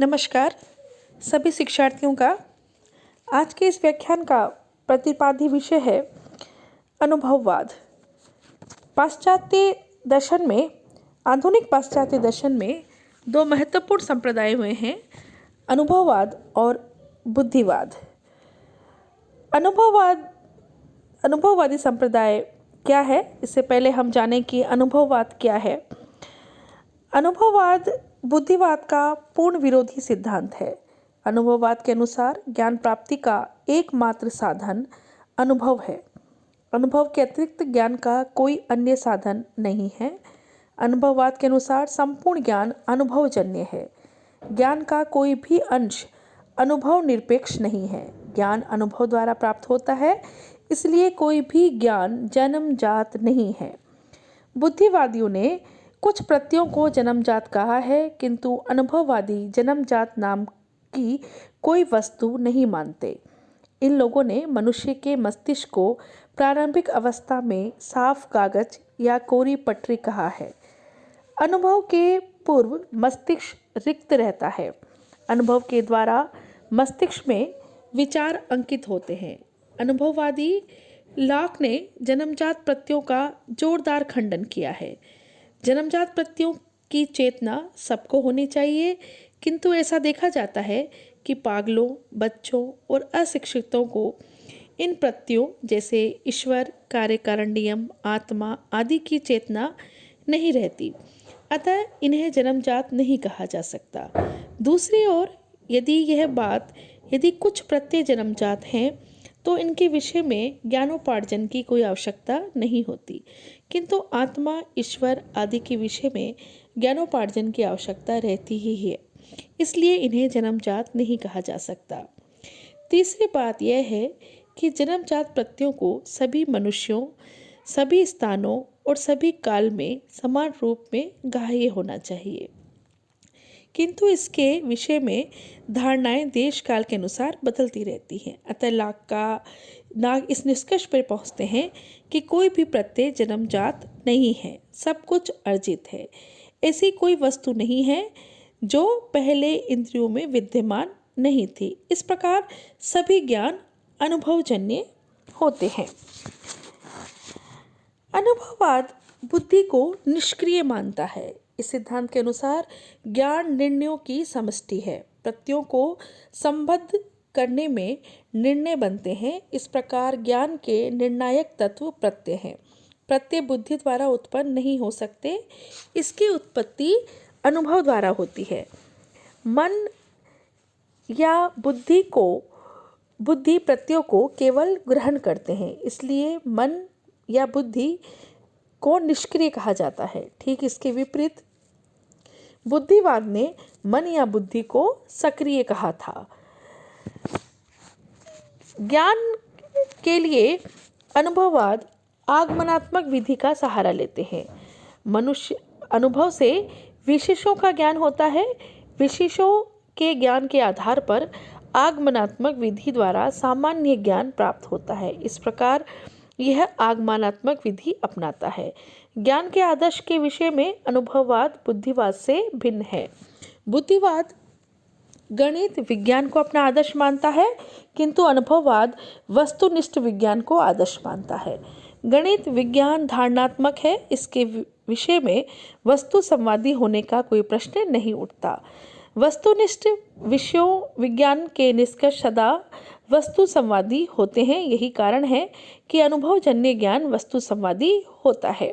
नमस्कार सभी शिक्षार्थियों का। आज के इस व्याख्यान का प्रतिपाद्य विषय है अनुभववाद। आधुनिक पाश्चात्य दर्शन में दो महत्वपूर्ण संप्रदाय हुए हैं, अनुभववाद और बुद्धिवाद। अनुभववादी संप्रदाय क्या है, इससे पहले हम जानें कि अनुभववाद क्या है। अनुभववाद बुद्धिवाद का पूर्ण विरोधी सिद्धांत है। अनुभववाद के अनुसार ज्ञान प्राप्ति का एकमात्र साधन अनुभव है। अनुभव के अतिरिक्त ज्ञान का कोई अन्य साधन नहीं है। अनुभववाद के अनुसार संपूर्ण ज्ञान अनुभवजन्य है। ज्ञान का कोई भी अंश अनुभव निरपेक्ष नहीं है। ज्ञान अनुभव द्वारा प्राप्त होता है, इसलिए कोई भी ज्ञान जन्मजात नहीं है। बुद्धिवादियों ने कुछ प्रत्ययों को जन्मजात कहा है, किंतु अनुभववादी जन्मजात नाम की कोई वस्तु नहीं मानते। इन लोगों ने मनुष्य के मस्तिष्क को प्रारंभिक अवस्था में साफ कागज या कोरी पटरी कहा है। अनुभव के पूर्व मस्तिष्क रिक्त रहता है। अनुभव के द्वारा मस्तिष्क में विचार अंकित होते हैं। अनुभववादी लॉक ने जन्मजात प्रत्ययों का जोरदार खंडन किया है। जन्मजात प्रत्ययों की चेतना सबको होनी चाहिए, किंतु ऐसा देखा जाता है कि पागलों, बच्चों और अशिक्षितों को इन प्रत्ययों जैसे ईश्वर, कार्यकारण नियम, आत्मा आदि की चेतना नहीं रहती, अतः इन्हें जन्मजात नहीं कहा जा सकता। दूसरी ओर यदि कुछ प्रत्यय जन्मजात हैं तो इनके विषय में ज्ञानोपार्जन की कोई आवश्यकता नहीं होती, किंतु आत्मा, ईश्वर आदि के विषय में ज्ञानोपार्जन की आवश्यकता रहती ही है, इसलिए इन्हें जन्मजात नहीं कहा जा सकता। तीसरी बात यह है कि जन्मजात प्रत्ययों को सभी मनुष्यों, सभी स्थानों और सभी काल में समान रूप में ग्राह्य होना चाहिए, किंतु इसके विषय में धारणाएं देश काल के अनुसार बदलती रहती हैं। अतः नाग इस निष्कर्ष पर पहुंचते हैं कि कोई भी प्रत्यय जन्मजात नहीं है, सब कुछ अर्जित है। ऐसी कोई वस्तु नहीं है जो पहले इंद्रियों में विद्यमान नहीं थी। इस प्रकार सभी ज्ञान अनुभवजन्य होते हैं। अनुभववाद बुद्धि को निष्क्रिय मानता है। इस सिद्धांत के अनुसार ज्ञान निर्णयों की समष्टि है। प्रत्ययों को संबद्ध करने में निर्णय बनते हैं। इस प्रकार ज्ञान के निर्णायक तत्व प्रत्यय हैं। प्रत्यय बुद्धि द्वारा उत्पन्न नहीं हो सकते, इसकी उत्पत्ति अनुभव द्वारा होती है। मन या बुद्धि प्रत्ययों को केवल ग्रहण करते हैं, इसलिए मन या बुद्धि को निष्क्रिय कहा जाता है। ठीक इसके विपरीत बुद्धिवाद ने मन या बुद्धि को सक्रिय कहा था। ज्ञान के लिए अनुभववाद आगमनात्मक विधि का सहारा लेते हैं। मनुष्य अनुभव से विशेषों का ज्ञान होता है। विशेषों के ज्ञान के आधार पर आगमनात्मक विधि द्वारा सामान्य ज्ञान प्राप्त होता है। इस प्रकार यह आगमनात्मक विधि अपनाता है। ज्ञान के आदर्श के विषय में अनुभववाद बुद्धिवाद से भिन्न है। बुद्धिवाद गणित विज्ञान को अपना आदर्श मानता है, किंतु अनुभववाद वस्तुनिष्ठ विज्ञान को आदर्श मानता है। गणित विज्ञान धारणात्मक है, इसके विषय में वस्तु संवादी होने का कोई प्रश्न नहीं उठता। वस्तुनिष्ठ विषयों विज्ञान के निष्कर्ष सदा वस्तु संवादी होते हैं। यही कारण है कि अनुभवजन्य ज्ञान वस्तु संवादी होता है।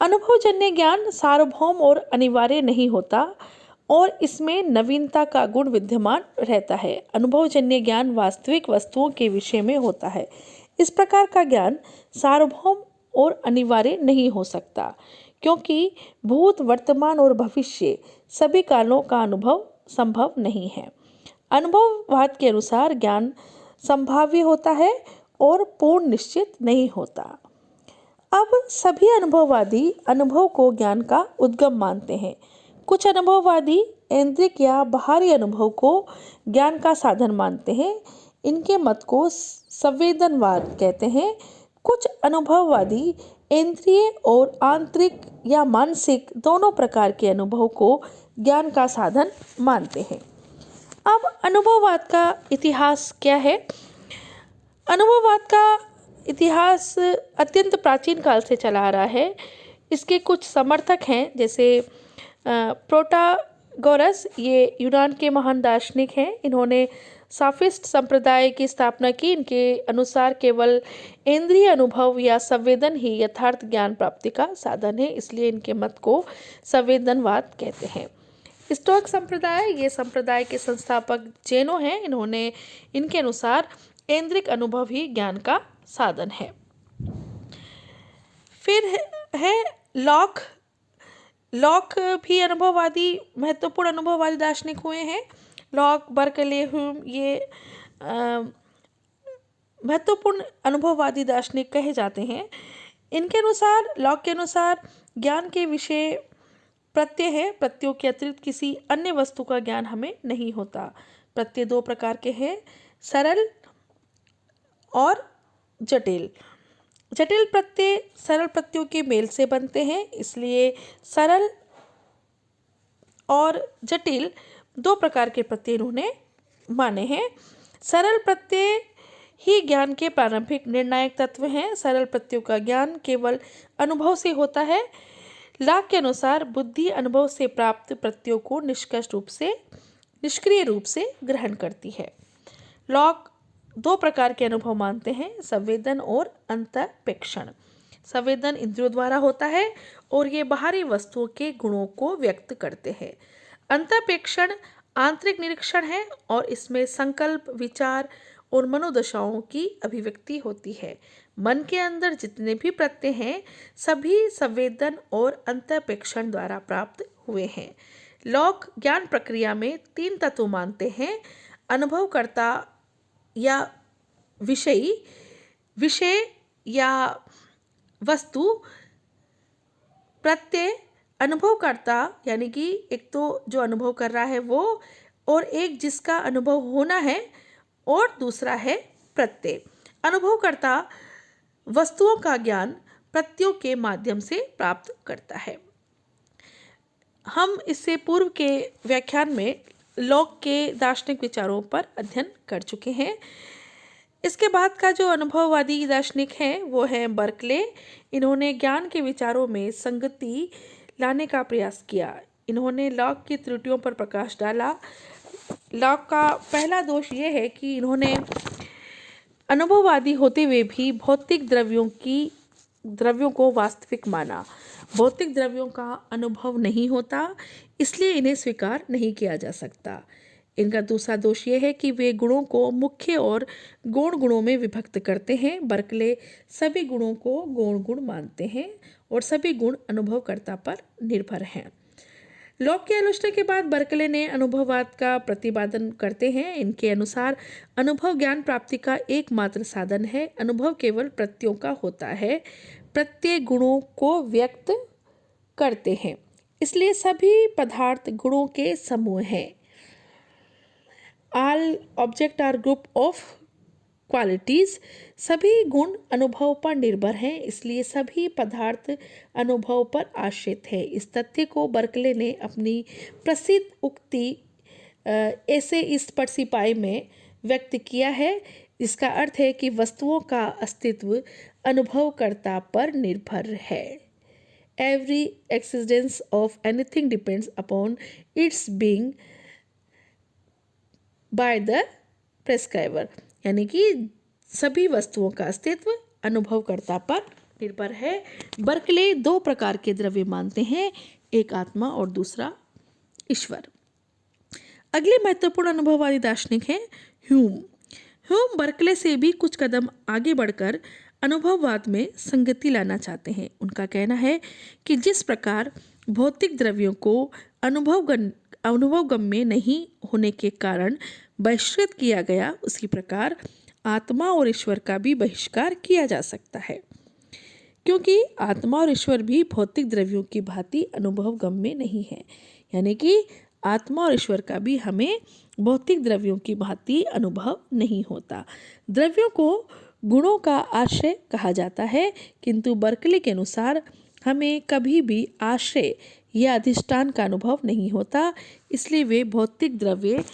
अनुभवजन्य ज्ञान सार्वभौम और अनिवार्य नहीं होता और इसमें नवीनता का गुण विद्यमान रहता है। अनुभवजन्य ज्ञान वास्तविक वस्तुओं के विषय में होता है। इस प्रकार का ज्ञान सार्वभौम और अनिवार्य नहीं हो सकता, क्योंकि भूत, वर्तमान और भविष्य सभी कालों का अनुभव संभव नहीं है। अनुभववाद के अनुसार ज्ञान संभाव्य होता है और पूर्ण निश्चित नहीं होता। अब सभी अनुभववादी अनुभव को ज्ञान का उद्गम मानते हैं। कुछ अनुभववादी ऐन्द्रिक या बाहरी अनुभव को ज्ञान का साधन मानते हैं। इनके मत को संवेदनवाद कहते हैं। कुछ अनुभववादी इंद्रिय और आंतरिक या मानसिक दोनों प्रकार के अनुभव को ज्ञान का साधन मानते हैं। अब अनुभववाद का इतिहास क्या है? अनुभववाद का इतिहास अत्यंत प्राचीन काल से चला आ रहा है। इसके कुछ समर्थक हैं, जैसे प्रोटागोरस, ये यूनान के महान दार्शनिक हैं। इन्होंने साफिस्ट संप्रदाय की स्थापना की। इनके अनुसार केवल इंद्रिय अनुभव या संवेदन ही यथार्थ ज्ञान प्राप्ति का साधन है, इसलिए इनके मत को संवेदनवाद कहते हैं। स्टोइक संप्रदाय, ये संप्रदाय के संस्थापक जैनो हैं। इनके अनुसार इंद्रिक अनुभव ही ज्ञान का साधन है। फिर है लॉक। लॉक भी अनुभववादी, महत्वपूर्ण अनुभववादी दार्शनिक हुए हैं। लॉक, बर्कले, ह्यूम, ये महत्वपूर्ण अनुभववादी दार्शनिक कहे जाते हैं। इनके अनुसार, लॉक के अनुसार, ज्ञान के विषय प्रत्यय है। प्रत्ययों के अतिरिक्त किसी अन्य वस्तु का ज्ञान हमें नहीं होता। प्रत्यय दो प्रकार के हैं, सरल और जटिल। जटिल प्रत्यय सरल प्रत्ययों के मेल से बनते हैं, इसलिए सरल और जटिल दो प्रकार के प्रत्यय इन्होंने माने हैं। सरल प्रत्यय ही ज्ञान के प्रारंभिक निर्णायक तत्व हैं। सरल प्रत्ययों का ज्ञान केवल अनुभव से होता है। लॉक के अनुसार बुद्धि अनुभव से प्राप्त प्रत्ययों को निष्क्रिय रूप से ग्रहण करती है। लॉक दो प्रकार के अनुभव मानते हैं, संवेदन और अंतःप्रेक्षण। संवेदन इंद्रियों द्वारा होता है और ये बाहरी वस्तुओं के गुणों को व्यक्त करते हैं। अंतःप्रेक्षण आंतरिक निरीक्षण है और इसमें संकल्प, विचार और मनोदशाओं की अभिव्यक्ति होती है। मन के अंदर जितने भी प्रत्यय हैं, सभी संवेदन और अंतःप्रेक्षण द्वारा प्राप्त हुए हैं। लॉक ज्ञान प्रक्रिया में तीन तत्व मानते हैं, अनुभवकर्ता या विषय या वस्तु, प्रत्यय, अनुभवकर्ता यानी कि एक तो जो अनुभव कर रहा है वो, और एक जिसका अनुभव होना है, और दूसरा है प्रत्यय। अनुभवकर्ता वस्तुओं का ज्ञान प्रत्ययों के माध्यम से प्राप्त करता है। हम इससे पूर्व के व्याख्यान में लॉक के दार्शनिक विचारों पर अध्ययन कर चुके हैं। इसके बाद का जो अनुभववादी दार्शनिक हैं वो है बर्कले। इन्होंने ज्ञान के विचारों में संगति लाने का प्रयास किया। इन्होंने लॉक की त्रुटियों पर प्रकाश डाला। लॉक का पहला दोष ये है कि इन्होंने अनुभववादी होते हुए भी भौतिक द्रव्यों को वास्तविक माना। भौतिक द्रव्यों का अनुभव नहीं होता, इसलिए इन्हें स्वीकार नहीं किया जा सकता। इनका दूसरा दोष यह है कि वे गुणों को मुख्य और गौण गुणों में विभक्त करते हैं। बर्कले सभी गुणों को गौण गुण मानते हैं और सभी गुण अनुभवकर्ता पर निर्भर हैं। लॉक की आलोचना के बाद बर्कले ने अनुभववाद का प्रतिपादन करते हैं। इनके अनुसार अनुभव ज्ञान प्राप्ति का एकमात्र साधन है। अनुभव केवल प्रत्ययों का होता है। प्रत्यय गुणों को व्यक्त करते हैं, इसलिए सभी पदार्थ गुणों के समूह हैं। All objects are group of qualities। सभी गुण अनुभव पर निर्भर हैं, इसलिए सभी पदार्थ अनुभव पर आश्रित है। इस तथ्य को बर्कले ने अपनी प्रसिद्ध उक्ति ऐसे इस पर्सिपाई में व्यक्त किया है। इसका अर्थ है कि वस्तुओं का अस्तित्व अनुभवकर्ता पर निर्भर है। Every existence of anything depends upon its being by the prescriber, यानी कि सभी वस्तुओं का अस्तित्व अनुभवकर्ता पर निर्भर है। बर्कले दो प्रकार के द्रव्य मानते हैं, एक आत्मा और दूसरा ईश्वर। अगले महत्वपूर्ण अनुभववादी दार्शनिक हैं ह्यूम। ह्यूम बर्कले से भी कुछ कदम आगे बढ़कर अनुभववाद में संगति लाना चाहते हैं। उनका कहना है कि जिस प्रकार भौतिक द्रव्यों को अनुभवगम्य नहीं होने के कारण बहिष्कृत किया गया, उसी प्रकार आत्मा और ईश्वर का भी बहिष्कार किया जा सकता है, क्योंकि आत्मा और ईश्वर भी भौतिक द्रव्यों की भांति अनुभवगम्य नहीं है। यानी कि आत्मा और ईश्वर का भी हमें भौतिक द्रव्यों की भांति अनुभव नहीं होता। द्रव्यों को गुणों का आश्रय कहा जाता है, किंतु बर्कले के अनुसार हमें कभी भी आश्रय या अधिष्ठान का अनुभव नहीं होता। इसलिए वे भौतिक द्रव्य,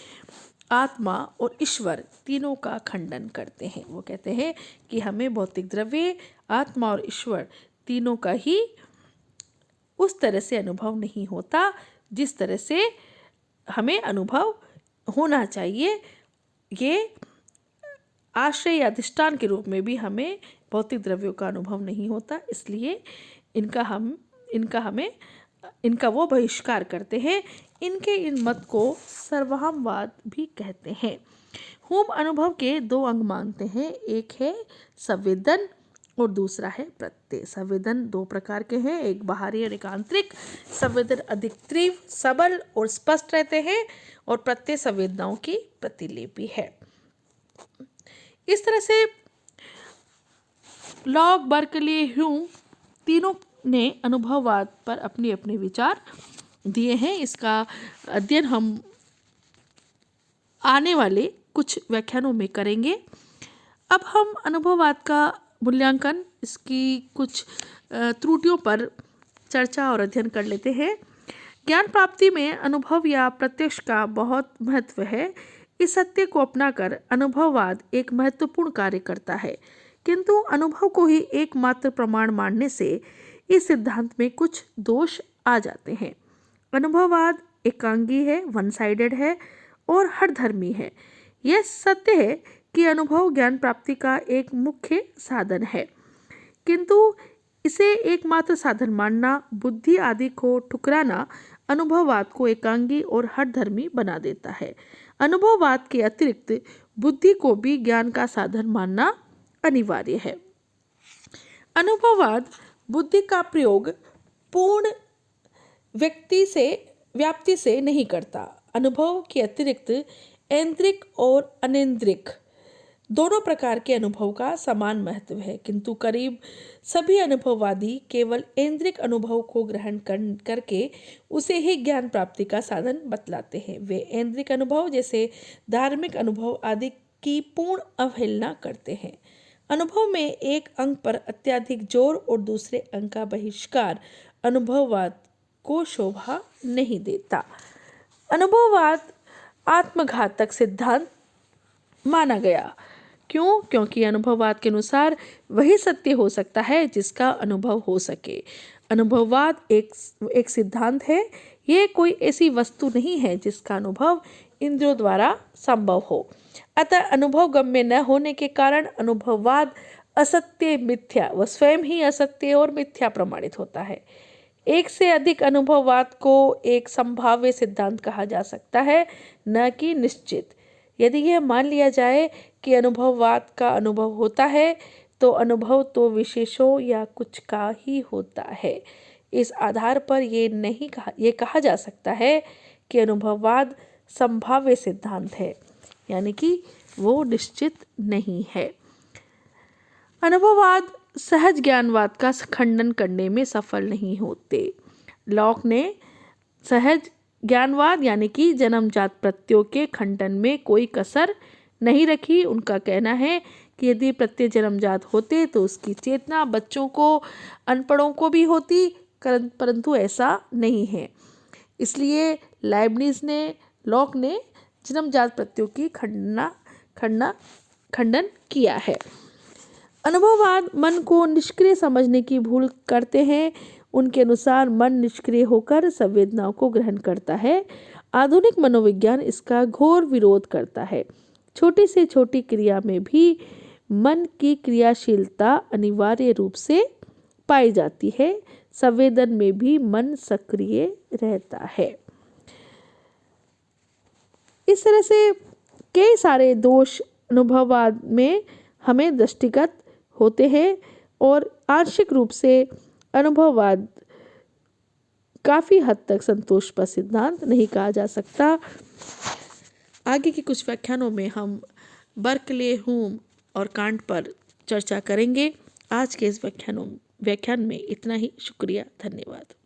आत्मा और ईश्वर तीनों का खंडन करते हैं। वो कहते हैं कि हमें भौतिक द्रव्य, आत्मा और ईश्वर तीनों का ही उस तरह से अनुभव नहीं होता जिस तरह से हमें अनुभव होना चाहिए। ये आश्रय या अधिष्ठान के रूप में भी हमें भौतिक द्रव्यों का अनुभव नहीं होता, इसलिए इनका वो बहिष्कार करते हैं। इनके इन मत को सर्वहमवाद भी कहते हैं। हुम अनुभव के दो अंग मानते हैं, एक है संवेदन और दूसरा है प्रत्यय। संवेदन दो प्रकार के हैं, एक बाहरी और एक आंतरिक। संवेदन अधिक तीव्र, सबल और स्पष्ट रहते हैं और प्रत्यय संवेदनाओं की प्रतिलिपि है। इस तरह से लॉक, बर्कले, ह्यूम तीनों ने अनुभववाद पर अपने अपने विचार दिए हैं। इसका अध्ययन हम आने वाले कुछ व्याख्यानों में करेंगे। अब हम अनुभववाद का मूल्यांकन, इसकी कुछ त्रुटियों पर चर्चा और अध्ययन कर लेते हैं। ज्ञान प्राप्ति में अनुभव या प्रत्यक्ष का बहुत महत्व है। इस सत्य को अपनाकर अनुभववाद एक महत्वपूर्ण कार्य करता है, किंतु अनुभव को ही एकमात्र प्रमाण मानने से इस सिद्धांत में कुछ दोष आ जाते हैं। अनुभववाद एकांगी है, वन साइडेड है और हठधर्मी है। यह सत्य है कि अनुभव ज्ञान प्राप्ति का एक मुख्य साधन है, किंतु इसे एकमात्र साधन मानना, बुद्धि आदि को ठुकराना अनुभववाद को एकांगी और हठधर्मी बना देता है। अनुभववाद के अतिरिक्त बुद्धि को भी ज्ञान का साधन मानना अनिवार्य है। अनुभववाद बुद्धि का प्रयोग पूर्ण व्याप्ति से नहीं करता। अनुभव के अतिरिक्त ऐन्द्रिक और अनैन्द्रिक दोनों प्रकार के अनुभव का समान महत्व है, किंतु करीब सभी अनुभववादी केवल ऐन्द्रिक अनुभव को ग्रहण करके उसे ही ज्ञान प्राप्ति का साधन बतलाते हैं। वे ऐन्द्रिक अनुभव जैसे धार्मिक अनुभव आदि की पूर्ण अवहेलना करते हैं। अनुभव में एक अंग पर अत्यधिक जोर और दूसरे अंग का बहिष्कार अनुभववाद को शोभा नहीं देता। अनुभववाद आत्मघातक सिद्धांत माना गया। क्यों? क्योंकि अनुभववाद के अनुसार वही सत्य हो सकता है जिसका अनुभव हो सके। अनुभववाद एक सिद्धांत है, यह कोई ऐसी वस्तु नहीं है जिसका अनुभव इंद्रियों द्वारा संभव हो। अतः अनुभव गम्य न होने के कारण अनुभववाद असत्य, मिथ्या व स्वयं ही असत्य और मिथ्या प्रमाणित होता है। एक से अधिक अनुभववाद को एक संभाव्य सिद्धांत कहा जा सकता है, न कि निश्चित। यदि यह मान लिया जाए कि अनुभववाद का अनुभव होता है, तो अनुभव तो विशेषों या कुछ का ही होता है। इस आधार पर ये कहा जा सकता है कि अनुभववाद संभाव्य सिद्धांत है, यानी कि वो निश्चित नहीं है। अनुभववाद सहज ज्ञानवाद का खंडन करने में सफल नहीं होते। लॉक ने सहज ज्ञानवाद यानी कि जन्मजात प्रत्ययों के खंडन में कोई कसर नहीं रखी। उनका कहना है कि यदि प्रत्यय जन्मजात होते तो उसकी चेतना बच्चों को, अनपढ़ों को भी होती, परंतु ऐसा नहीं है। इसलिए लाइब्निज ने, लॉक ने जन्मजात प्रत्ययों की खंडन किया है। अनुभववाद मन को निष्क्रिय समझने की भूल करते हैं। उनके अनुसार मन निष्क्रिय होकर संवेदनाओं को ग्रहण करता है। आधुनिक मनोविज्ञान इसका घोर विरोध करता है। छोटी से छोटी क्रिया में भी मन की क्रियाशीलता अनिवार्य रूप से पाई जाती है। संवेदन में भी मन सक्रिय रहता है। इस तरह से कई सारे दोष अनुभववाद में हमें दृष्टिगत होते हैं और आंशिक रूप से अनुभववाद काफ़ी हद तक संतोषप्रद सिद्धांत नहीं कहा जा सकता। आगे के कुछ व्याख्यानों में हम बर्कले, ह्यूम और कांट पर चर्चा करेंगे। आज के इस व्याख्यान में इतना ही। शुक्रिया, धन्यवाद।